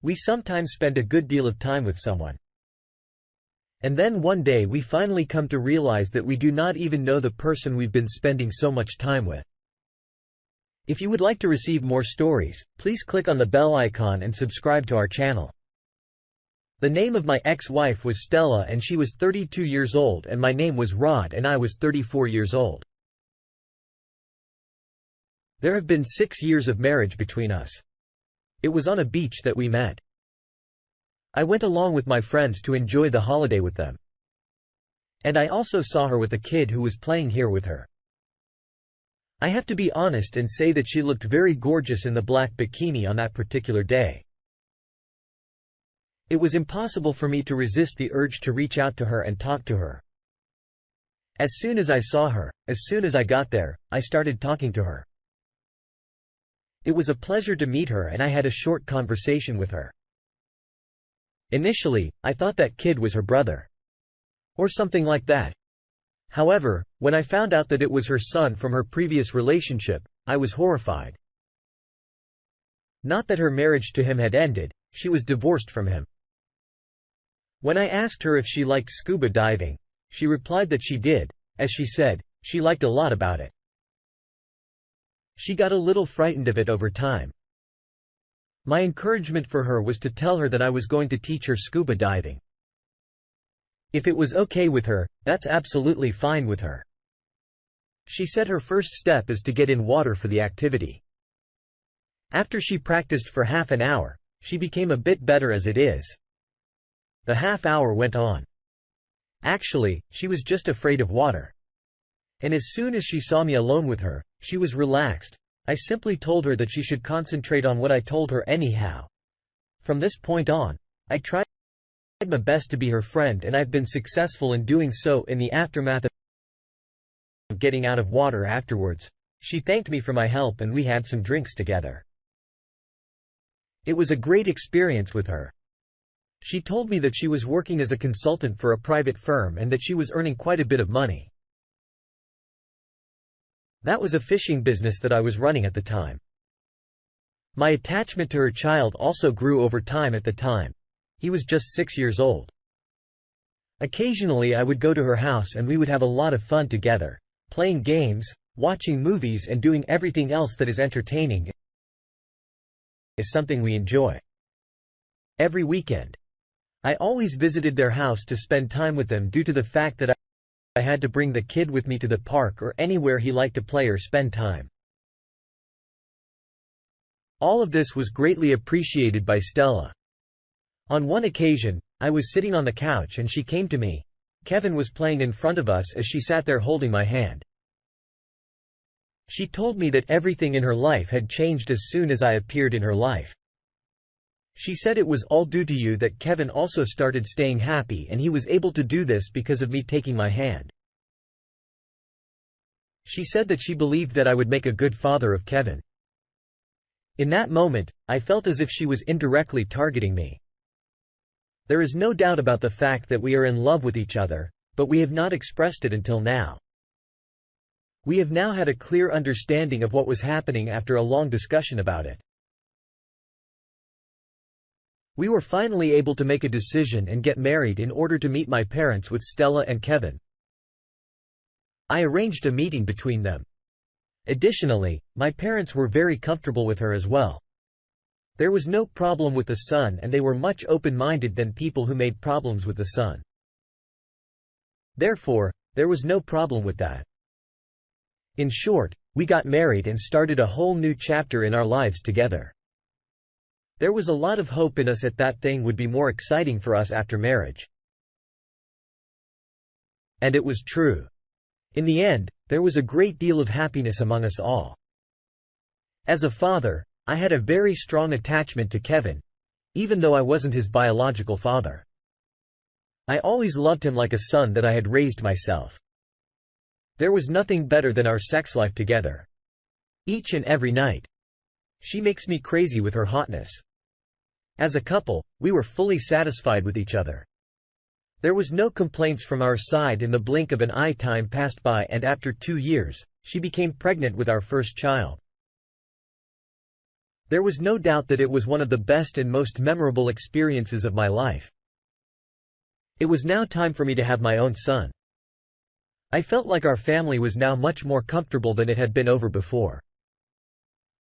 We sometimes spend a good deal of time with someone. And then one day we finally come to realize that we do not even know the person we've been spending so much time with. If you would like to receive more stories, please click on the bell icon and subscribe to our channel. The name of my ex-wife was Stella and she was 32 years old, and my name was Rod and I was 34 years old. There have been 6 years of marriage between us. It was on a beach that we met. I went along with my friends to enjoy the holiday with them. And I also saw her with a kid who was playing here with her. I have to be honest and say that she looked very gorgeous in the black bikini on that particular day. It was impossible for me to resist the urge to reach out to her and talk to her. As soon as I saw her, as soon as I got there, I started talking to her. It was a pleasure to meet her and I had a short conversation with her. Initially, I thought that kid was her brother. Or something like that. However, when I found out that it was her son from her previous relationship, I was horrified. Not that her marriage to him had ended, she was divorced from him. When I asked her if she liked scuba diving, she replied that she did. As she said, she liked a lot about it. She got a little frightened of it over time. My encouragement for her was to tell her that I was going to teach her scuba diving. If it was okay with her, that's absolutely fine with her. She said her first step is to get in water for the activity. After she practiced for half an hour, she became a bit better as it is. The half hour went on. Actually, she was just afraid of water. And as soon as she saw me alone with her, she was relaxed. I simply told her that she should concentrate on what I told her anyhow. From this point on, I tried my best to be her friend, and I've been successful in doing so. In the aftermath of getting out of water afterwards, she thanked me for my help and we had some drinks together. It was a great experience with her. She told me that she was working as a consultant for a private firm and that she was earning quite a bit of money. That was a fishing business that I was running at the time. My attachment to her child also grew over time at the time. He was just 6 years old. Occasionally I would go to her house and we would have a lot of fun together, playing games, watching movies and doing everything else that is entertaining is something we enjoy. Every weekend, I always visited their house to spend time with them due to the fact that I had to bring the kid with me to the park or anywhere he liked to play or spend time. All of this was greatly appreciated by Stella. On one occasion, I was sitting on the couch and she came to me. Kevin was playing in front of us as she sat there holding my hand. She told me that everything in her life had changed as soon as I appeared in her life. She said it was all due to you that Kevin also started staying happy, and he was able to do this because of me taking my hand. She said that she believed that I would make a good father of Kevin. In that moment, I felt as if she was indirectly targeting me. There is no doubt about the fact that we are in love with each other, but we have not expressed it until now. We have now had a clear understanding of what was happening after a long discussion about it. We were finally able to make a decision and get married in order to meet my parents with Stella and Kevin. I arranged a meeting between them. Additionally, my parents were very comfortable with her as well. There was no problem with the son, and they were much open-minded than people who made problems with the son. Therefore, there was no problem with that. In short, we got married and started a whole new chapter in our lives together. There was a lot of hope in us that thing would be more exciting for us after marriage. And it was true. In the end, there was a great deal of happiness among us all. As a father, I had a very strong attachment to Kevin, even though I wasn't his biological father. I always loved him like a son that I had raised myself. There was nothing better than our sex life together. Each and every night. She makes me crazy with her hotness. As a couple, we were fully satisfied with each other. There was no complaints from our side. In the blink of an eye, time passed by, and after 2 years, she became pregnant with our first child. There was no doubt that it was one of the best and most memorable experiences of my life. It was now time for me to have my own son. I felt like our family was now much more comfortable than it had been over before.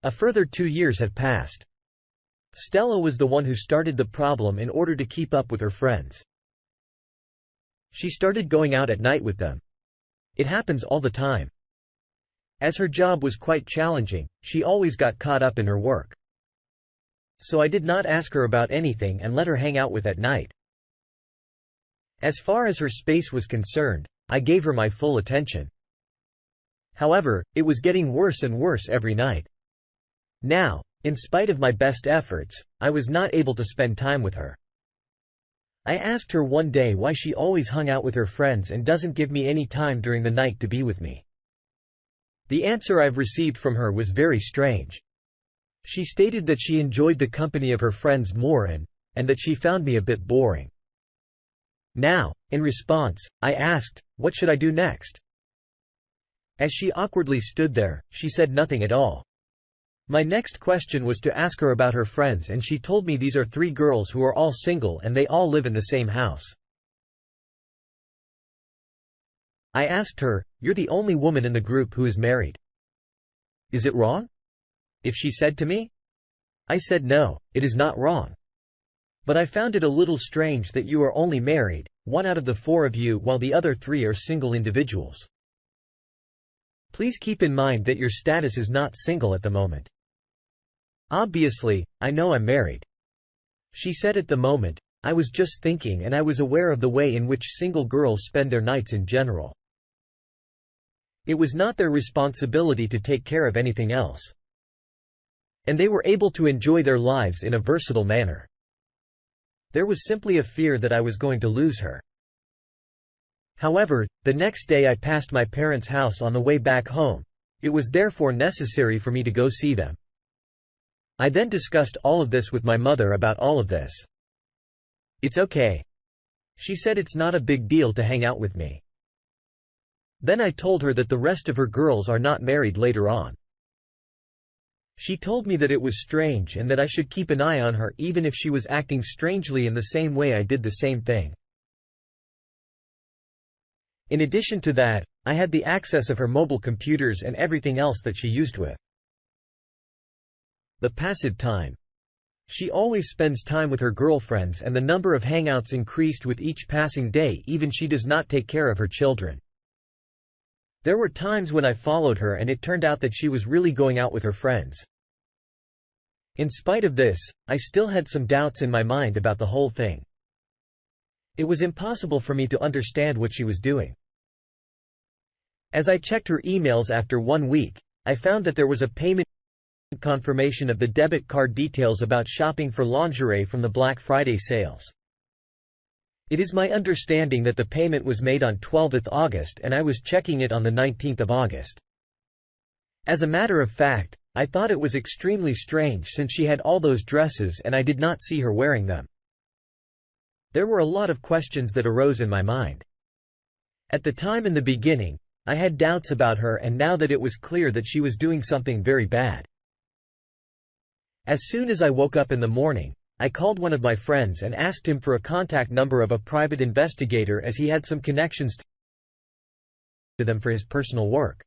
A further 2 years had passed. Stella was the one who started the problem in order to keep up with her friends. She started going out at night with them. It happens all the time. As her job was quite challenging, she always got caught up in her work. So I did not ask her about anything and let her hang out with at night. As far as her space was concerned, I gave her my full attention. However, it was getting worse and worse every night. Now, in spite of my best efforts, I was not able to spend time with her. I asked her one day why she always hung out with her friends and doesn't give me any time during the night to be with me. The answer I've received from her was very strange. She stated that she enjoyed the company of her friends more and that she found me a bit boring. Now, in response, I asked, what should I do next? As she awkwardly stood there, she said nothing at all. My next question was to ask her about her friends, and she told me these are 3 girls who are all single and they all live in the same house. I asked her, "You're the only woman in the group who is married. Is it wrong?" If she said to me. I said no, it is not wrong. But I found it a little strange that you are only married, 1 out of the 4 of you, while the other 3 are single individuals. Please keep in mind that your status is not single at the moment. Obviously, I know I'm married. She said at the moment, I was just thinking and I was aware of the way in which single girls spend their nights in general. It was not their responsibility to take care of anything else. And they were able to enjoy their lives in a versatile manner. There was simply a fear that I was going to lose her. However, the next day I passed my parents' house on the way back home. It was therefore necessary for me to go see them. I then discussed all of this with my mother about all of this. It's okay. She said it's not a big deal to hang out with me. Then I told her that the rest of her girls are not married later on. She told me that it was strange and that I should keep an eye on her even if she was acting strangely in the same way I did the same thing. In addition to that, I had the access of her mobile computers and everything else that she used with. The passive time. She always spends time with her girlfriends and the number of hangouts increased with each passing day. Even she does not take care of her children. There were times when I followed her and it turned out that she was really going out with her friends. In spite of this, I still had some doubts in my mind about the whole thing. It was impossible for me to understand what she was doing. As I checked her emails after 1 week, I found that there was a payment confirmation of the debit card details about shopping for lingerie from the Black Friday sales. It is my understanding that the payment was made on 12th August and I was checking it on the 19th of August. As a matter of fact, I thought it was extremely strange since she had all those dresses and I did not see her wearing them. There were a lot of questions that arose in my mind. At the time in the beginning, I had doubts about her, and now that it was clear that she was doing something very bad. As soon as I woke up in the morning, I called one of my friends and asked him for a contact number of a private investigator as he had some connections to them for his personal work.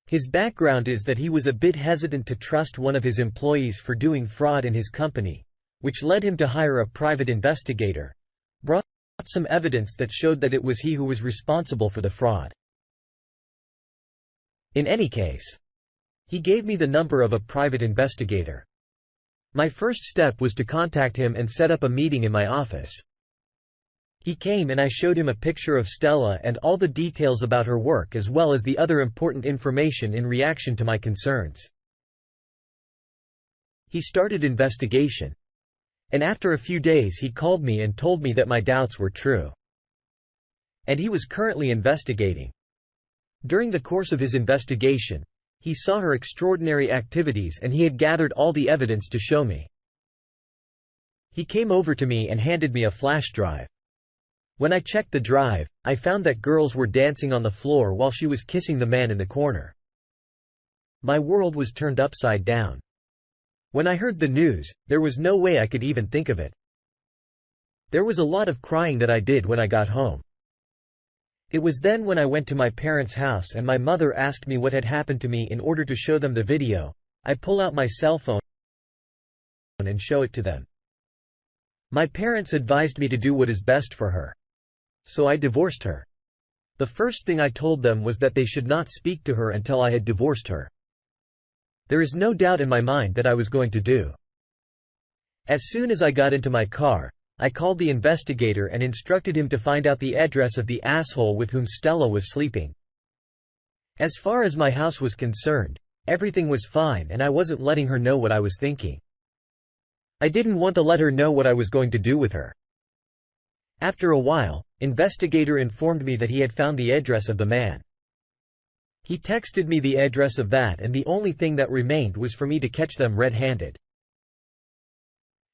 His background is that he was a bit hesitant to trust one of his employees for doing fraud in his company, which led him to hire a private investigator, brought some evidence that showed that it was he who was responsible for the fraud. In any case, he gave me the number of a private investigator. My first step was to contact him and set up a meeting in my office. He came and I showed him a picture of Stella and all the details about her work as well as the other important information in reaction to my concerns. He started investigation. And after a few days he called me and told me that my doubts were true. And he was currently investigating. During the course of his investigation, he saw her extraordinary activities and he had gathered all the evidence to show me. He came over to me and handed me a flash drive. When I checked the drive, I found that girls were dancing on the floor while she was kissing the man in the corner. My world was turned upside down. When I heard the news, there was no way I could even think of it. There was a lot of crying that I did when I got home. It was then when I went to my parents' house and my mother asked me what had happened to me. In order to show them the video, I pull out my cell phone and show it to them. My parents advised me to do what is best for her. So I divorced her. The first thing I told them was that they should not speak to her until I had divorced her. There is no doubt in my mind that I was going to do. As soon as I got into my car, I called the investigator and instructed him to find out the address of the asshole with whom Stella was sleeping. As far as my house was concerned, everything was fine and I wasn't letting her know what I was thinking. I didn't want to let her know what I was going to do with her. After a while, investigator informed me that he had found the address of the man. He texted me the address of that, and the only thing that remained was for me to catch them red-handed.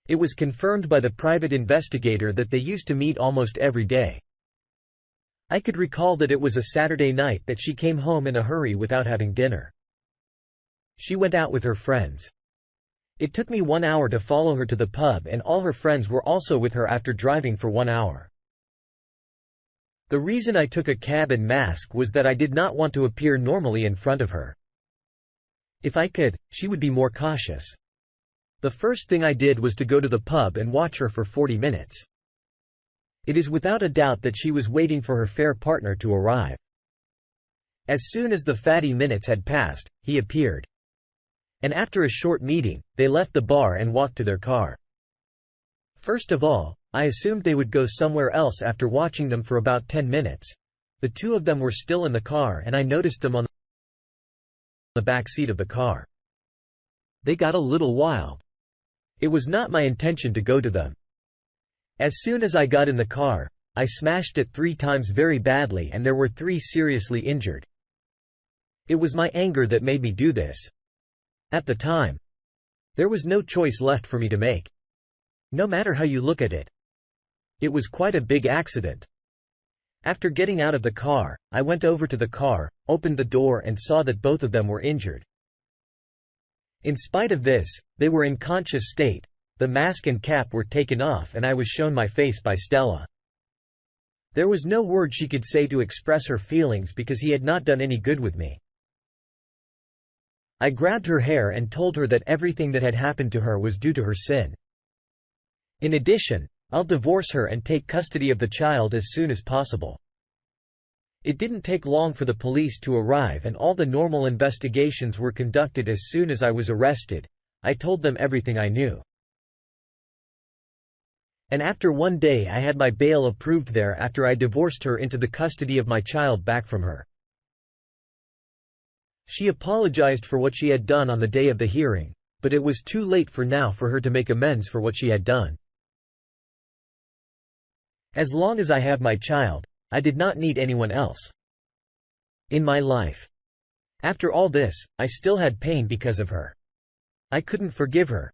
It was confirmed by the private investigator that they used to meet almost every day. I could recall that it was a Saturday night that she came home in a hurry without having dinner. She went out with her friends. It took me 1 hour to follow her to the pub, and all her friends were also with her after driving for 1 hour. The reason I took a cab and mask was that I did not want to appear normally in front of her. If I could, she would be more cautious. The first thing I did was to go to the pub and watch her for 40 minutes. It is without a doubt that she was waiting for her fair partner to arrive. As soon as the fatty minutes had passed, he appeared. And after a short meeting, they left the bar and walked to their car. First of all, I assumed they would go somewhere else after watching them for about 10 minutes. The two of them were still in the car and I noticed them on the back seat of the car. They got a little wild. It was not my intention to go to them. As soon as I got in the car, I smashed it 3 times very badly and there were 3 seriously injured. It was my anger that made me do this. At the time, there was no choice left for me to make. No matter how you look at it. It was quite a big accident. After getting out of the car, I went over to the car, opened the door and saw that both of them were injured. In spite of this, they were in conscious state, the mask and cap were taken off and I was shown my face by Stella. There was no word she could say to express her feelings because he had not done any good with me. I grabbed her hair and told her that everything that had happened to her was due to her sin. In addition, I'll divorce her and take custody of the child as soon as possible. It didn't take long for the police to arrive and all the normal investigations were conducted. As soon as I was arrested, I told them everything I knew. And after 1 day I had my bail approved there after I divorced her into the custody of my child back from her. She apologized for what she had done on the day of the hearing, but it was too late for now for her to make amends for what she had done. As long as I have my child, I did not need anyone else in my life. After all this, I still had pain because of her. I couldn't forgive her.